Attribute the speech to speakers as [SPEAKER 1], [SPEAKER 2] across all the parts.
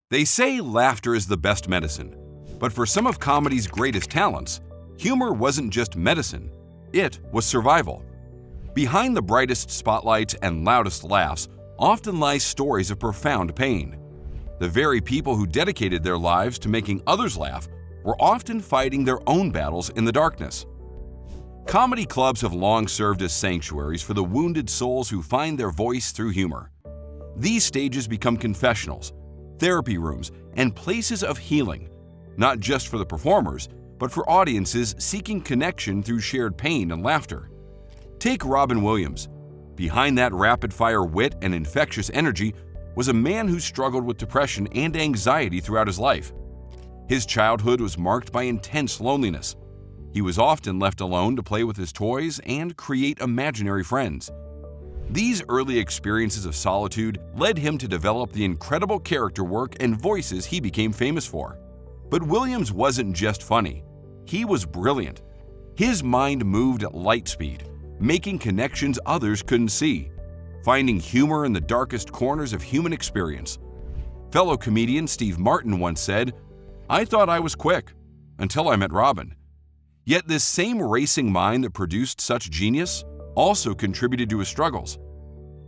[SPEAKER 1] They say laughter is the best medicine, but for some of comedy's greatest talents, humor wasn't just medicine, it was survival. Behind the brightest spotlights and loudest laughs often lie stories of profound pain. The very people who dedicated their lives to making others laugh were often fighting their own battles in the darkness. Comedy clubs have long served as sanctuaries for the wounded souls who find their voice through humor. These stages become confessionals, therapy rooms, and places of healing, not just for the performers, but for audiences seeking connection through shared pain and laughter. Take Robin Williams. Behind that rapid-fire wit and infectious energy was a man who struggled with depression and anxiety throughout his life. His childhood was marked by intense loneliness. He was often left alone to play with his toys and create imaginary friends. These early experiences of solitude led him to develop the incredible character work and voices he became famous for. But Williams wasn't just funny. He was brilliant. His mind moved at light speed, making connections others couldn't see, finding humor in the darkest corners of human experience. Fellow comedian Steve Martin once said, "I thought I was quick, until I met Robin." Yet this same racing mind that produced such genius also contributed to his struggles.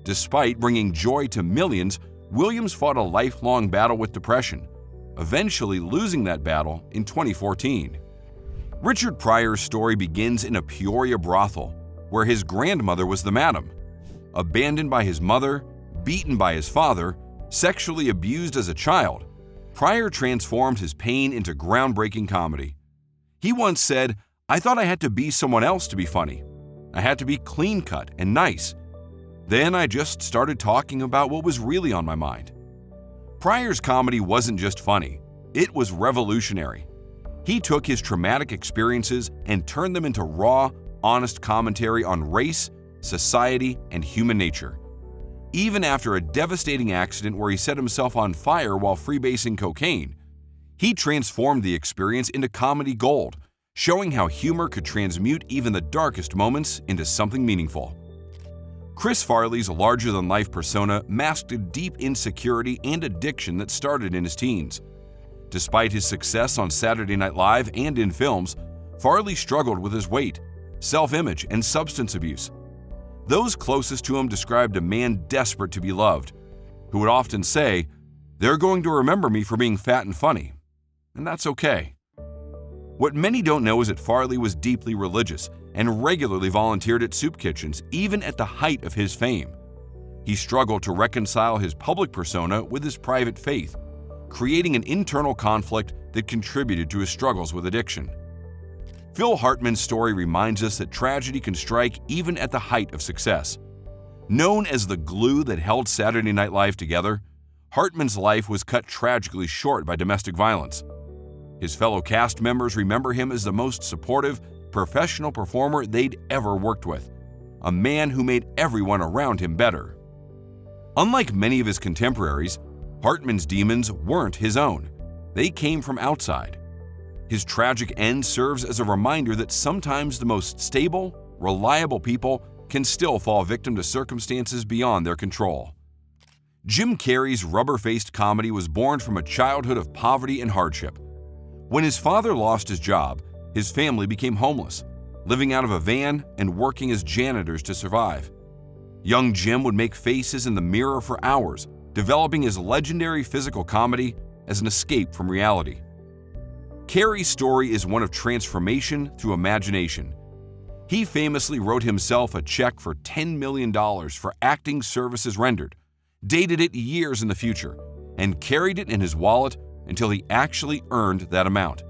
[SPEAKER 1] Despite bringing joy to millions, Williams fought a lifelong battle with depression, eventually losing that battle in 2014. Richard Pryor's story begins in a Peoria brothel, where his grandmother was the madam. Abandoned by his mother, beaten by his father, sexually abused as a child, Pryor transformed his pain into groundbreaking comedy. He once said, "I thought I had to be someone else to be funny. I had to be clean-cut and nice. Then I just started talking about what was really on my mind." Pryor's comedy wasn't just funny, it was revolutionary. He took his traumatic experiences and turned them into raw, honest commentary on race, society, and human nature. Even after a devastating accident where he set himself on fire while freebasing cocaine, he transformed the experience into comedy gold, showing how humor could transmute even the darkest moments into something meaningful. Chris Farley's larger-than-life persona masked a deep insecurity and addiction that started in his teens. Despite his success on Saturday Night Live and in films, Farley struggled with his weight, self-image, and substance abuse. Those closest to him described a man desperate to be loved, who would often say, "They're going to remember me for being fat and funny," and that's okay. What many don't know is that Farley was deeply religious and regularly volunteered at soup kitchens, even at the height of his fame. He struggled to reconcile his public persona with his private faith, creating an internal conflict that contributed to his struggles with addiction. Phil Hartman's story reminds us that tragedy can strike even at the height of success. Known as the glue that held Saturday Night Live together, Hartman's life was cut tragically short by domestic violence. His fellow cast members remember him as the most supportive, professional performer they'd ever worked with, a man who made everyone around him better. Unlike many of his contemporaries, Hartman's demons weren't his own. They came from outside. His tragic end serves as a reminder that sometimes the most stable, reliable people can still fall victim to circumstances beyond their control. Jim Carrey's rubber-faced comedy was born from a childhood of poverty and hardship. When his father lost his job, his family became homeless, living out of a van and working as janitors to survive. Young Jim would make faces in the mirror for hours, developing his legendary physical comedy as an escape from reality. Carrey's story is one of transformation through imagination. He famously wrote himself a check for $10 million for acting services rendered, dated it years in the future, and carried it in his wallet until he actually earned that amount.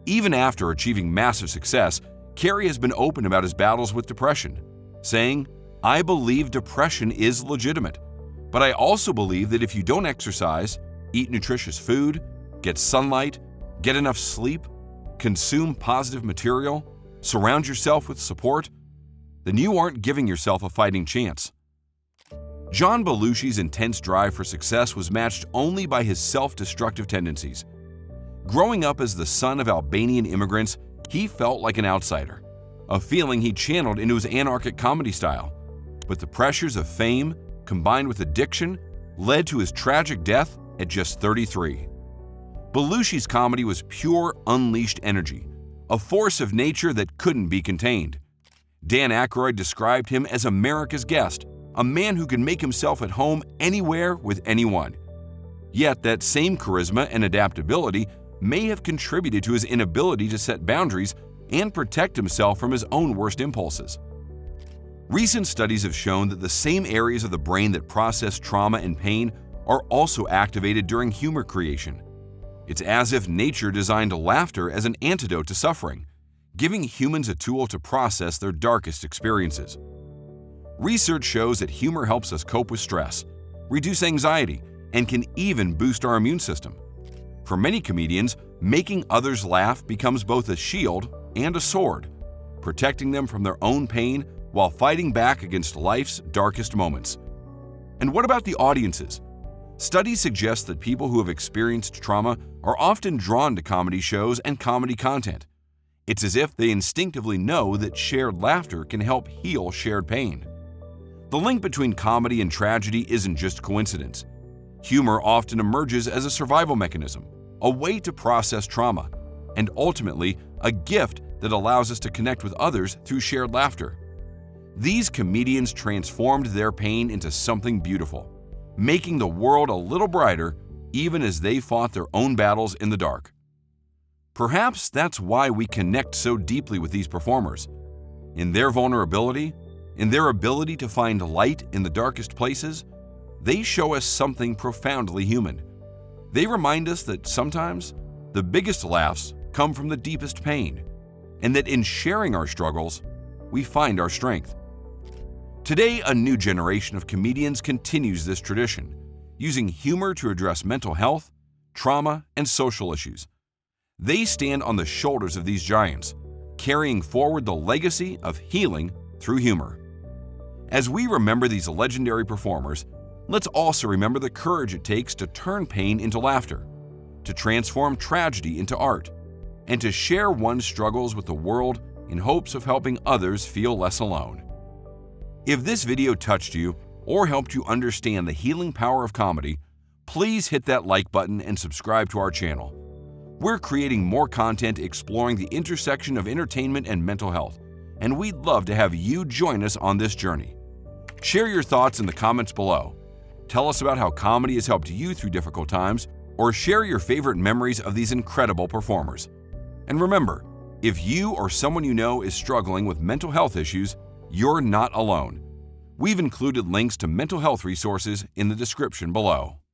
[SPEAKER 1] Even after achieving massive success, Carrey has been open about his battles with depression, saying, "I believe depression is legitimate, but I also believe that if you don't exercise, eat nutritious food, get sunlight, get enough sleep, consume positive material, surround yourself with support, then you aren't giving yourself a fighting chance." John Belushi's intense drive for success was matched only by his self-destructive tendencies. Growing up as the son of Albanian immigrants, he felt like an outsider, a feeling he channeled into his anarchic comedy style. But the pressures of fame, combined with addiction, led to his tragic death at just 33. Belushi's comedy was pure, unleashed energy, a force of nature that couldn't be contained. Dan Aykroyd described him as America's guest, a man who could make himself at home anywhere with anyone. Yet that same charisma and adaptability may have contributed to his inability to set boundaries and protect himself from his own worst impulses. Recent studies have shown that the same areas of the brain that process trauma and pain are also activated during humor creation. It's as if nature designed laughter as an antidote to suffering, giving humans a tool to process their darkest experiences. Research shows that humor helps us cope with stress, reduce anxiety, and can even boost our immune system. For many comedians, making others laugh becomes both a shield and a sword, protecting them from their own pain while fighting back against life's darkest moments. And what about the audiences? Studies suggest that people who have experienced trauma are often drawn to comedy shows and comedy content. It's as if they instinctively know that shared laughter can help heal shared pain. The link between comedy and tragedy isn't just coincidence. Humor often emerges as a survival mechanism, a way to process trauma, and ultimately a gift that allows us to connect with others through shared laughter. These comedians transformed their pain into something beautiful, making the world a little brighter even as they fought their own battles in the dark. Perhaps that's why we connect so deeply with these performers. In their vulnerability, in their ability to find light in the darkest places, they show us something profoundly human. They remind us that sometimes the biggest laughs come from the deepest pain, and that in sharing our struggles, we find our strength. Today, a new generation of comedians continues this tradition, using humor to address mental health, trauma, and social issues. They stand on the shoulders of these giants, carrying forward the legacy of healing through humor. As we remember these legendary performers, let's also remember the courage it takes to turn pain into laughter, to transform tragedy into art, and to share one's struggles with the world in hopes of helping others feel less alone. If this video touched you or helped you understand the healing power of comedy, please hit that like button and subscribe to our channel. We're creating more content exploring the intersection of entertainment and mental health, and we'd love to have you join us on this journey. Share your thoughts in the comments below. Tell us about how comedy has helped you through difficult times, or share your favorite memories of these incredible performers. And remember, if you or someone you know is struggling with mental health issues, you're not alone. We've included links to mental health resources in the description below.